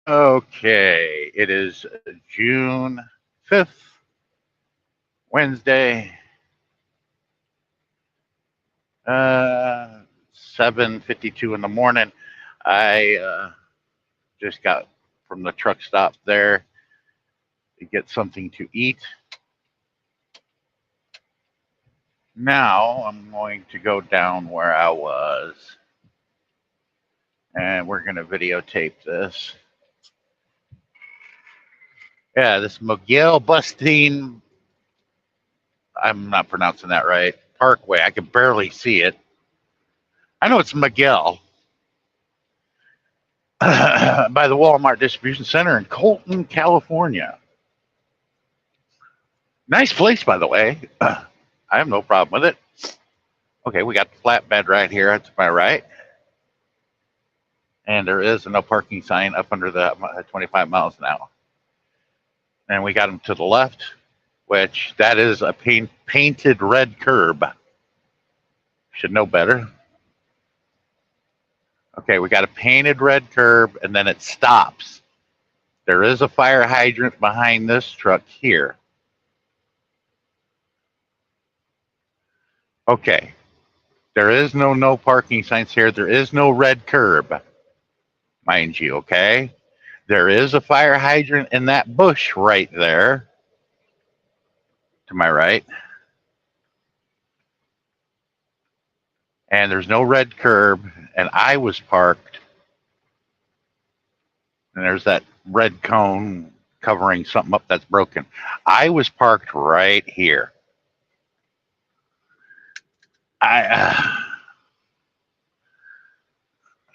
Okay, it is June 5th, Wednesday, 7:52 in the morning. I just got from the truck stop there to get something to eat. Now I'm going to go down where I was and we're going to videotape this. Yeah, this Miguel Bustine, I'm not pronouncing that right, Parkway. I can barely see it. I know it's Miguel by the Walmart Distribution Center in Colton, California. Nice place, by the way. I have no problem with it. Okay, we got the flatbed right here to my right, and there is a no parking sign up under the 25 miles an hour. And we got them to the left, which that is a painted red curb. Should know better. Okay, we got a painted red curb, and then it stops. There is a fire hydrant behind this truck here. Okay, there is no parking signs here. There is no red curb, mind you, okay? There is a fire hydrant in that bush right there to my right. And there's no red curb, and I was parked, and there's that red cone covering something up that's broken. I was parked right here. I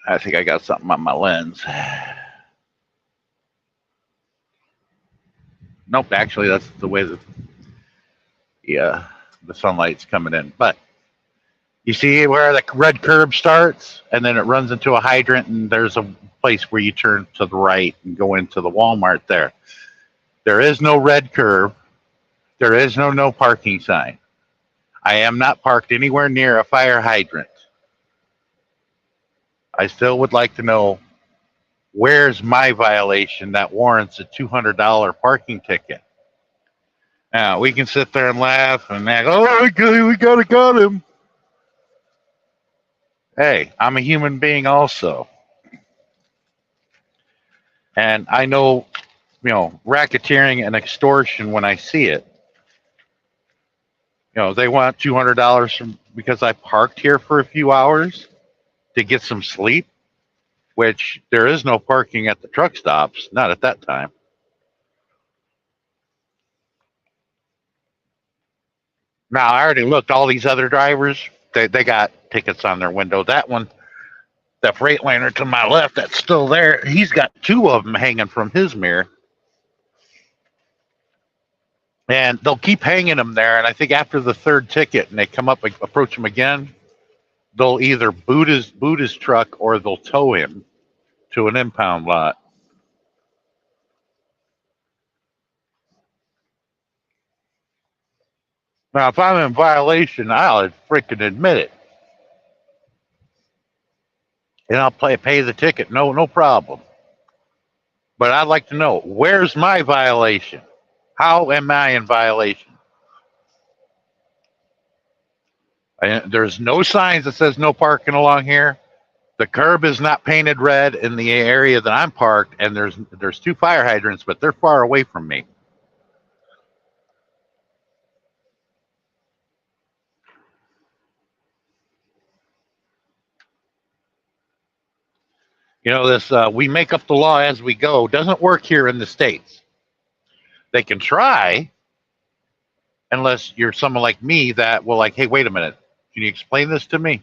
I think I got something on my lens. Nope, actually that's the way the sunlight's coming in. But you see where the red curb starts, and then it runs into a hydrant, and there's a place where you turn to the right and go into the Walmart there. There is no red curb. There is no parking sign. I am not parked anywhere near a fire hydrant. I still would like to know where's my violation that warrants a $200 parking ticket. Now we can sit there and laugh and act, oh, we got him. Hey, I'm a human being also, and I know, racketeering and extortion when I see it. They want $200 from because I parked here for a few hours to get some sleep, which there is no parking at the truck stops, not at that time. Now I already looked. All these other drivers, they got tickets on their window. That one, that Freightliner to my left, that's still there. He's got two of them hanging from his mirror, and they'll keep hanging them there. And I think after the third ticket, and they come up, approach him again, they'll either boot his truck or they'll tow him to an impound lot. Now, if I'm in violation, I'll freaking admit it, and I'll pay the ticket. No problem. But I'd like to know where's my violation? How am I in violation? There's no signs that says no parking along here. The curb is not painted red in the area that I'm parked, and there's two fire hydrants, but they're far away from me. This we make up the law as we go doesn't work here in the states. They can try, unless you're someone like me that will like, hey, wait a minute, can you explain this to me?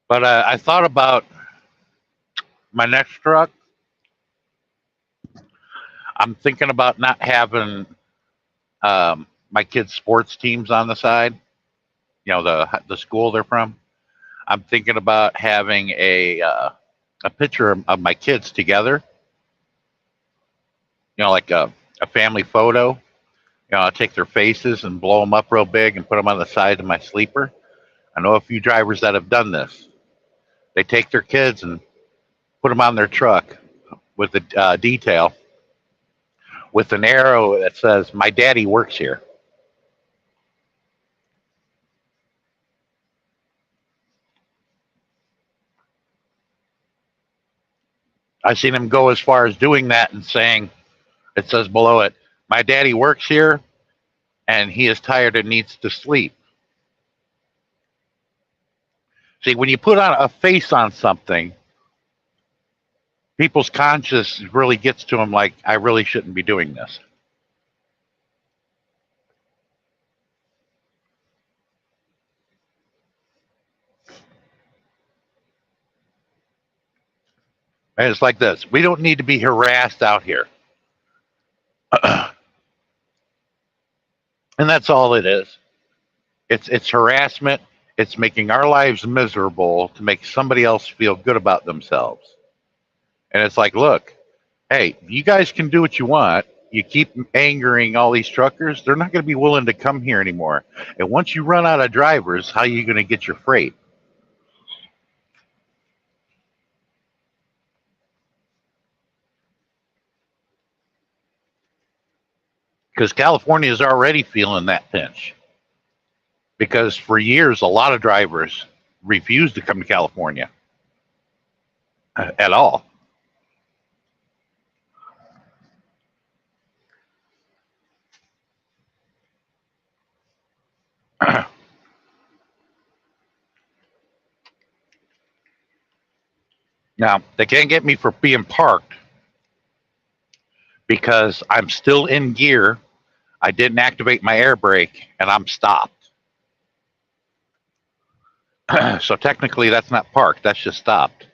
But I thought about my next truck. I'm thinking about not having my kids' sports teams on the side. the school they're from. I'm thinking about having a picture of my kids together, like a family photo. I'll take their faces and blow them up real big and put them on the side of my sleeper. I know a few drivers that have done this. They take their kids and put them on their truck with the detail with an arrow that says, "My daddy works here." I've seen them go as far as doing that and saying, it says below it, "My daddy works here and he is tired and needs to sleep." See, when you put on a face on something, people's conscience really gets to them like, I really shouldn't be doing this. And it's like this. We don't need to be harassed out here. And that's all it is. It's harassment. It's making our lives miserable to make somebody else feel good about themselves. And it's like, look, hey, you guys can do what you want. You keep angering all these truckers, they're not going to be willing to come here anymore. And once you run out of drivers, how are you going to get your freight? Because California is already feeling that pinch. Because for years, a lot of drivers refused to come to California at all. Now, they can't get me for being parked because I'm still in gear. I didn't activate my air brake and I'm stopped. So technically, that's not parked, that's just stopped.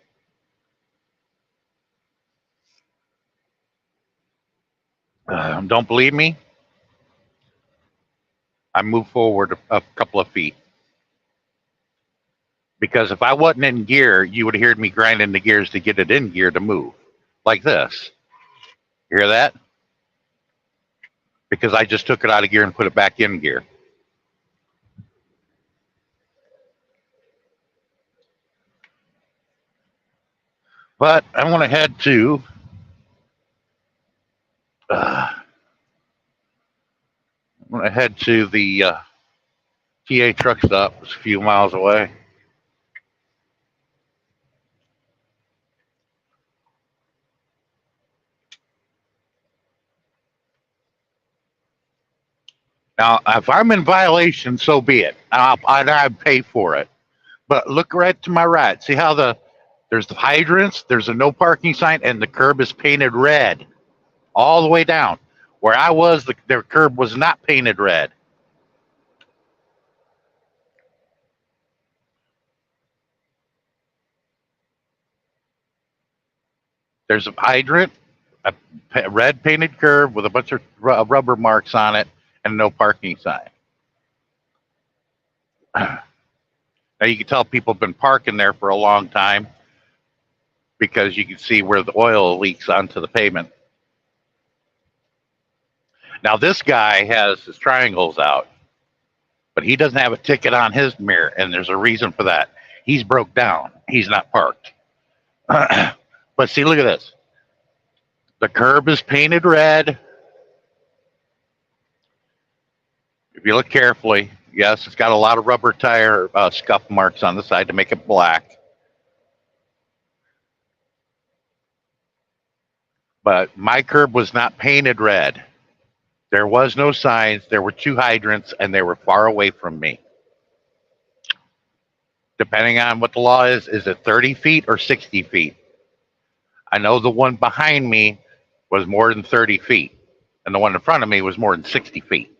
Don't believe me? I move forward a couple of feet. Because if I wasn't in gear, you would have heard me grinding the gears to get it in gear to move. Like this. You hear that? Because I just took it out of gear and put it back in gear. But I want to head to the TA truck stop. It's a few miles away. Now, if I'm in violation, so be it. I'd pay for it. But look right to my right. See how there's the hydrants, there's a no parking sign, and the curb is painted red all the way down. Where I was, the curb was not painted red. There's a hydrant, a red painted curb with a bunch of rubber marks on it, and no parking sign. Now you can tell people have been parking there for a long time because you can see where the oil leaks onto the pavement. Now this guy has his triangles out, but he doesn't have a ticket on his mirror, and there's a reason for that. He's broke down. He's not parked. But see, look at this. The curb is painted red. If you look carefully, yes, it's got a lot of rubber tire scuff marks on the side to make it black. But my curb was not painted red. There was no signs. There were two hydrants, and they were far away from me. Depending on what the law is it 30 feet or 60 feet? I know the one behind me was more than 30 feet, and the one in front of me was more than 60 feet.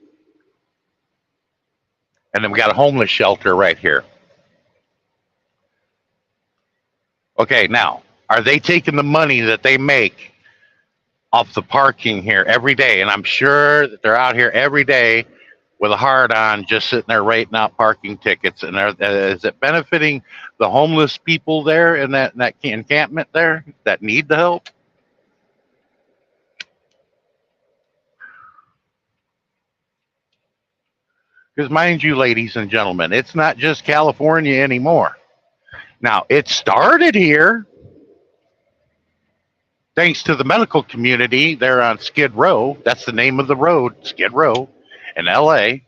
And then we got a homeless shelter right here. Okay, now, are they taking the money that they make off the parking here every day? And I'm sure that they're out here every day with a hard on, just sitting there writing out parking tickets. And is it benefiting the homeless people there in that encampment there that need the help? Because mind you, ladies and gentlemen, it's not just California anymore. Now, it started here thanks to the medical community there on Skid Row. That's the name of the road, Skid Row, in LA.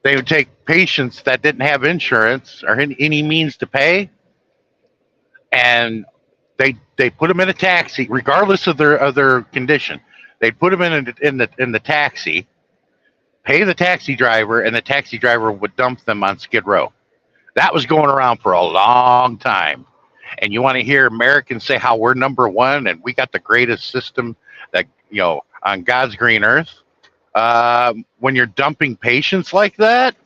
They would take patients that didn't have insurance or any means to pay, and they put them in a taxi, regardless of their condition. They'd put them in the taxi, pay the taxi driver, and the taxi driver would dump them on Skid Row. That was going around for a long time. And you want to hear Americans say how we're number one and we got the greatest system that on God's green earth. When you're dumping patients like that,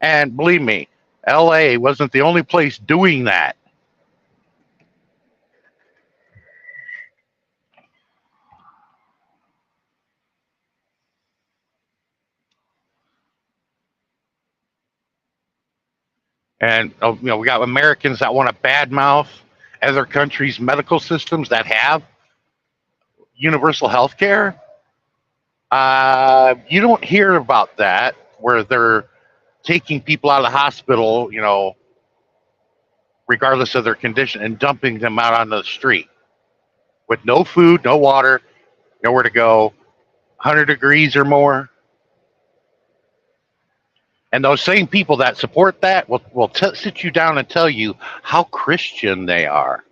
and believe me, LA wasn't the only place doing that. And we got Americans that want to badmouth other countries' medical systems that have universal health care. You don't hear about that where they're taking people out of the hospital, regardless of their condition, and dumping them out on the street with no food, no water, nowhere to go, 100 degrees or more. And those same people that support that will sit you down and tell you how Christian they are.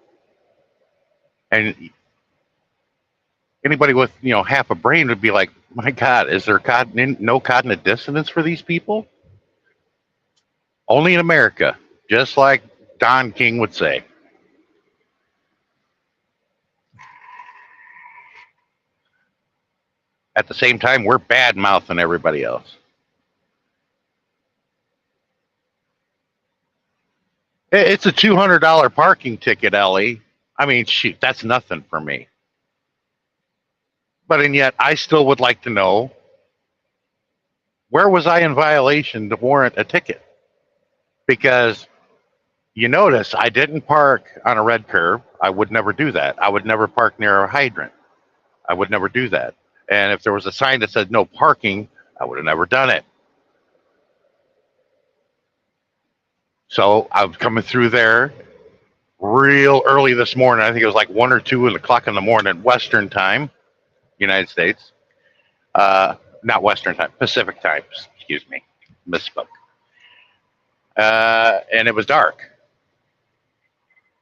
And anybody with half a brain would be like, my God, is there no cognitive dissonance for these people? Only in America, just like Don King would say. At the same time, we're bad mouthing everybody else. It's a $200 parking ticket, Ellie. I mean, shoot, that's nothing for me. But and yet, I still would like to know, where was I in violation to warrant a ticket? Because you notice I didn't park on a red curb. I would never do that. I would never park near a hydrant. I would never do that. And if there was a sign that said no parking, I would have never done it. So I was coming through there real early this morning. I think it was like 1 or 2 o'clock in the morning, Western time, United States. Not Western time, Pacific time. Excuse me, misspoke. And it was dark.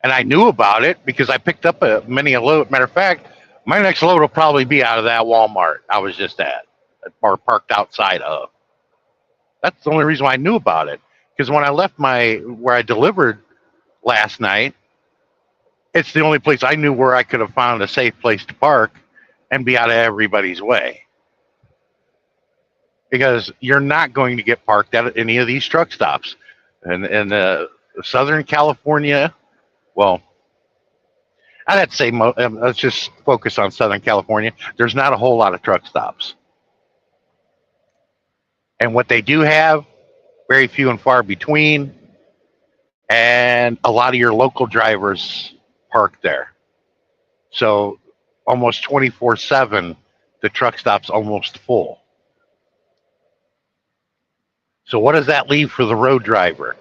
And I knew about it because I picked up a load. Matter of fact, my next load will probably be out of that Walmart I was just at or parked outside of. That's the only reason why I knew about it. Because when I left where I delivered last night, it's the only place I knew where I could have found a safe place to park and be out of everybody's way. Because you're not going to get parked at any of these truck stops. And in Southern California, well, I'd have to say, let's just focus on Southern California. There's not a whole lot of truck stops. And what they do have, very few and far between. And a lot of your local drivers park there. So almost 24/7, the truck stop's almost full. So what does that leave for the road driver?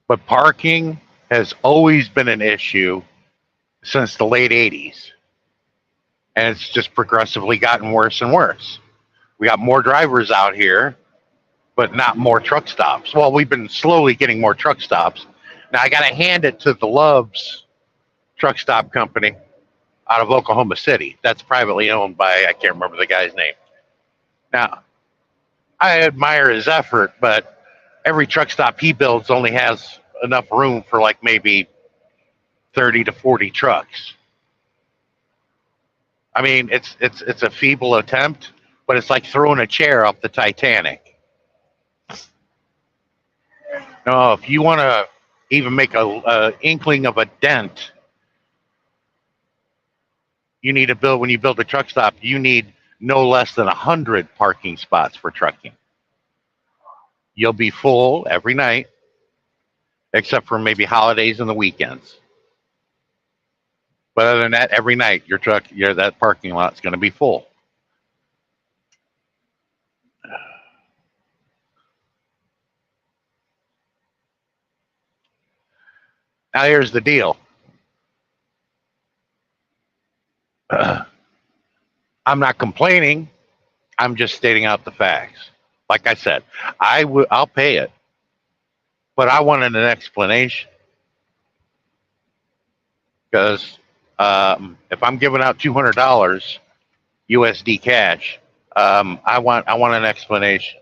But parking has always been an issue since the late 80s. And it's just progressively gotten worse and worse. We got more drivers out here, but not more truck stops. Well, we've been slowly getting more truck stops. Now, I got to hand it to the Love's truck stop company out of Oklahoma City. That's privately owned by, I can't remember the guy's name. Now, I admire his effort, but every truck stop he builds only has enough room for like maybe 30 to 40 trucks. I mean, it's a feeble attempt, but it's like throwing a chair off the Titanic. No, if you want to even make a inkling of a dent You need to build, when you build a truck stop, you need no less than 100 parking spots for trucking. You'll be full every night, except for maybe holidays and the weekends. But other than that, every night that parking lot's going to be full. Now here's the deal. I'm not complaining. I'm just stating out the facts. Like I said, I'll pay it, but I wanted an explanation because if I'm giving out $200 USD cash, I want an explanation,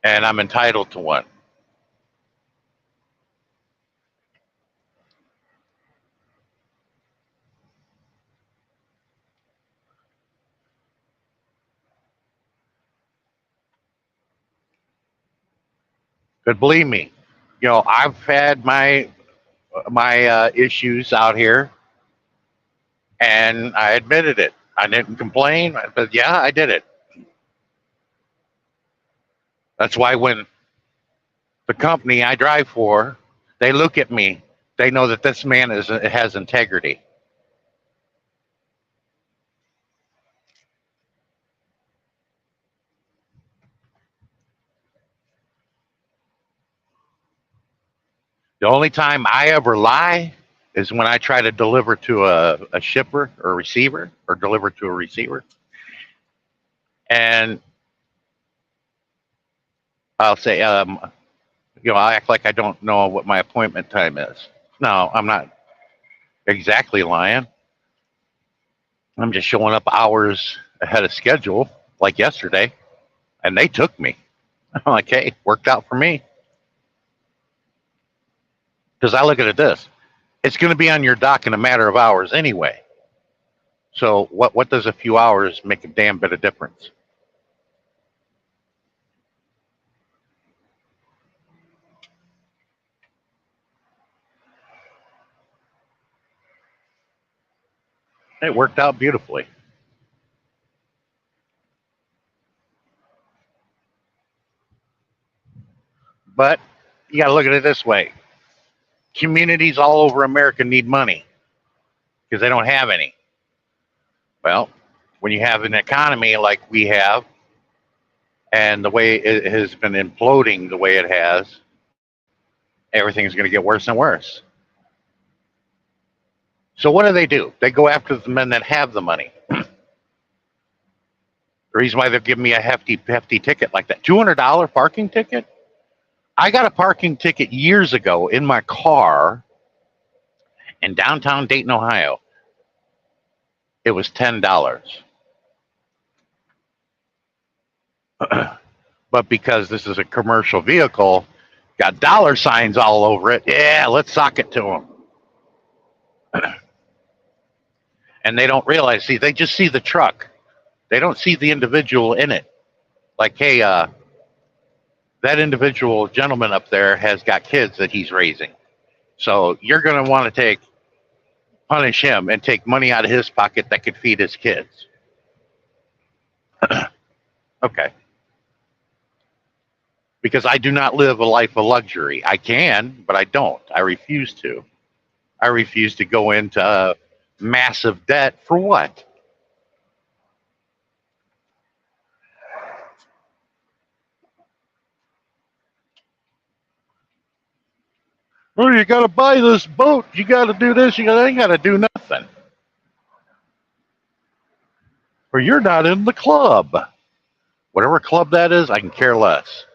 and I'm entitled to one. But believe me, I've had my issues out here, and I admitted it. I didn't complain, but yeah, I did it. That's why when the company I drive for, they look at me, they know that this man has integrity. The only time I ever lie is when I try to deliver to a shipper or a receiver, or deliver to a receiver. And I'll say, I'll act like I don't know what my appointment time is. No, I'm not exactly lying. I'm just showing up hours ahead of schedule, like yesterday, and they took me. I'm like, hey, worked out for me. Because I look at it this, it's going to be on your dock in a matter of hours anyway. So what does a few hours make a damn bit of difference? It worked out beautifully. But you got to look at it this way. Communities all over America need money because they don't have any. Well, when you have an economy like we have, and the way it has been imploding the way it has, everything's going to get worse and worse. So what do? They go after the men that have the money. The reason why they're giving me a hefty ticket like that, $200 parking ticket. I got a parking ticket years ago in my car in downtown Dayton, Ohio. It was $10. But because this is a commercial vehicle, got dollar signs all over it. Yeah, let's sock it to them. And they don't realize, see, they just see the truck. They don't see the individual in it. Like, hey, that individual gentleman up there has got kids that he's raising. So you're going to want to punish him and take money out of his pocket that could feed his kids. Okay. Because I do not live a life of luxury. I can, but I don't. I refuse to. I refuse to go into massive debt for what? Oh, you got to buy this boat. You got to do this. You ain't got to do nothing. Or you're not in the club. Whatever club that is, I can care less.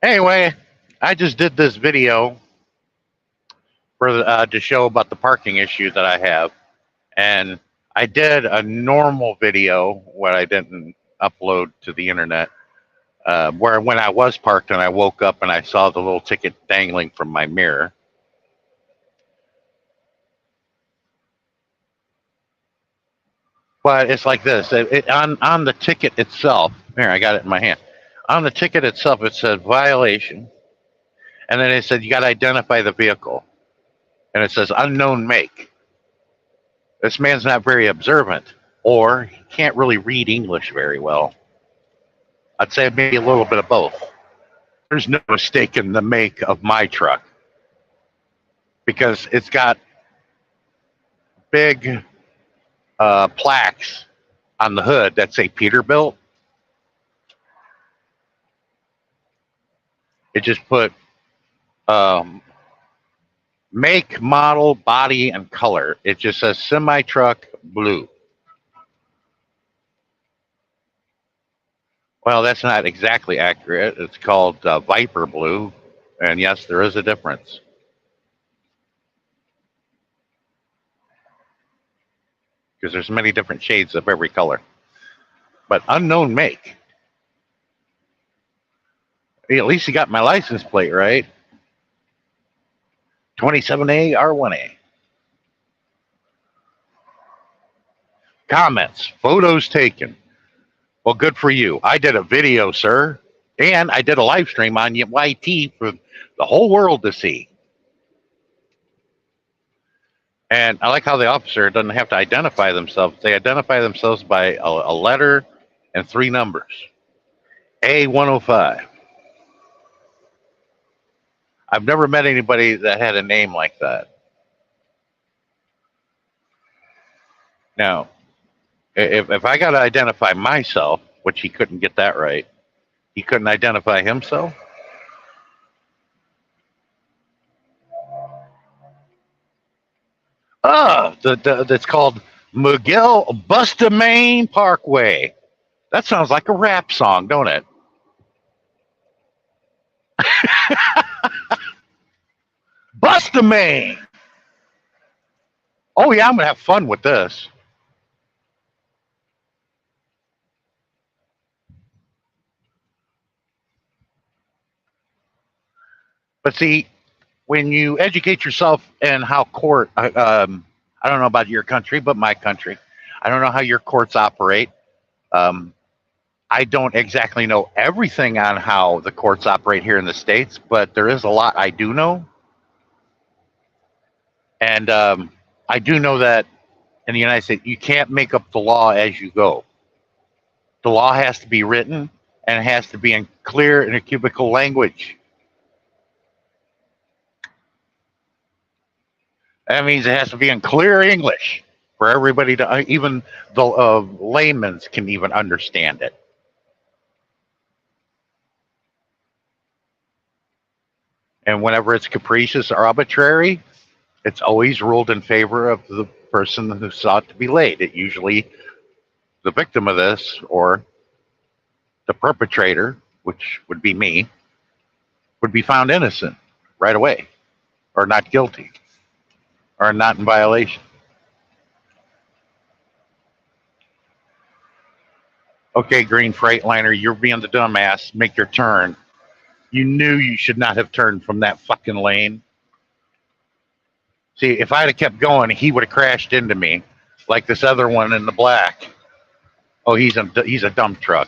Anyway, I just did this video for to show about the parking issue that I have, and I did a normal video what I didn't upload to the internet, where when I was parked and I woke up and I saw the little ticket dangling from my mirror. But it's like this. On the ticket itself. Here, I got it in my hand. On the ticket itself, it said violation, and then it said you got to identify the vehicle, and it says unknown make. This man's not very observant, or he can't really read English very well. I'd say maybe a little bit of both. There's no mistaking the make of my truck because it's got big plaques on the hood that say Peterbilt. It just put make, model, body, and color. It just says semi truck blue. Well, that's not exactly accurate. It's called Viper blue, and yes, there is a difference. Because there's many different shades of every color. But unknown make. Hey, at least you got my license plate right. 27A R1A. Comments, photos taken. Well, good for you. I did a video, sir, and I did a live stream on YT for the whole world to see. And I like how the officer doesn't have to identify themselves. They identify themselves by a letter and 3 numbers. A105. I've never met anybody that had a name like that. Now, if I got to identify myself, which he couldn't get that right, he couldn't identify himself. That's called Miguel Bustamante Parkway. That sounds like a rap song, don't it? Bustamante. Oh yeah, I'm gonna have fun with this. But see, when you educate yourself in how court, I don't know about your country, but my country, I don't know how your courts operate. I don't exactly know everything on how the courts operate here in the States, but there is a lot I do know. And I do know that in the United States, you can't make up the law as you go. The law has to be written and it has to be in clear and equivocal language. That means it has to be in clear English for everybody to, even the laymen can even understand it. And whenever it's capricious or arbitrary, it's always ruled in favor of the person who sought to be laid. It usually the victim of this or the perpetrator, which would be me, would be found innocent right away or not guilty or not in violation. Okay, Green Freightliner, you're being the dumbass. Make your turn. You knew you should not have turned from that fucking lane. See, if I'd have kept going, he would have crashed into me like this other one in the black. Oh, he's a dump truck.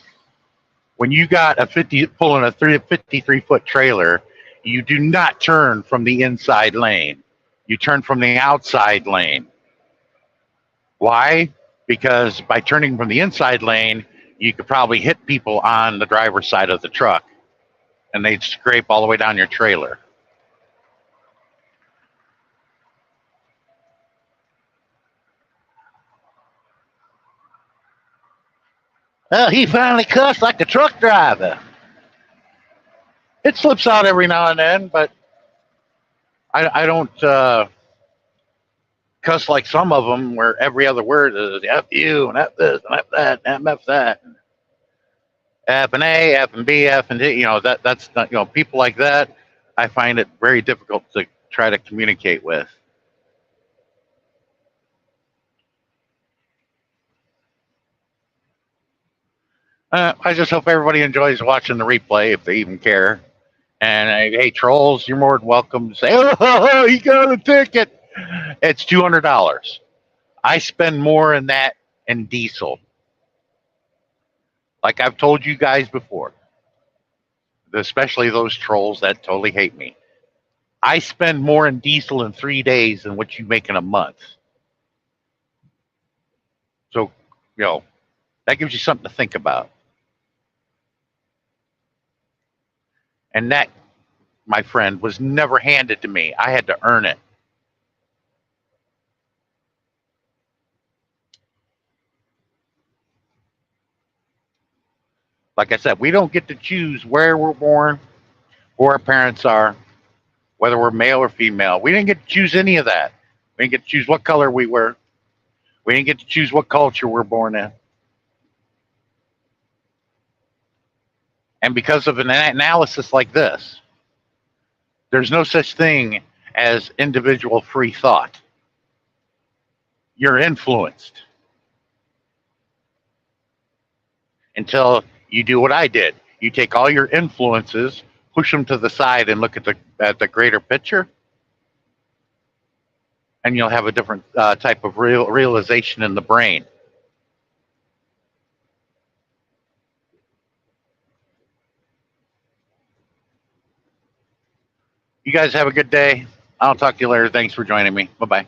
When you got pulling a 53-foot trailer, you do not turn from the inside lane. You turn from the outside lane. Why? Because by turning from the inside lane, you could probably hit people on the driver's side of the truck, and they'd scrape all the way down your trailer. Well, he finally cussed like a truck driver. It slips out every now and then, but I don't cuss like some of them where every other word is F you and F this and F that and F that. F and A, F and B, F and D. You know, that's not, you know, people like that, I find it very difficult to try to communicate with. I just hope everybody enjoys watching the replay if they even care. And hey, trolls, you're more than welcome to say, "Oh, he got a ticket." It's $200. I spend more in that in diesel. Like I've told you guys before, especially those trolls that totally hate me. I spend more in diesel in 3 days than what you make in a month. So, that gives you something to think about. And that, my friend, was never handed to me. I had to earn it. Like I said, we don't get to choose where we're born, who our parents are, whether we're male or female. We didn't get to choose any of that. We didn't get to choose what color we wear. We didn't get to choose what culture we're born in. And because of an analysis like this, there's no such thing as individual free thought. You're influenced until you do what I did. You take all your influences, push them to the side, and look at the greater picture, and you'll have a different type of realization in the brain. You guys have a good day. I'll talk to you later. Thanks for joining me. Bye bye.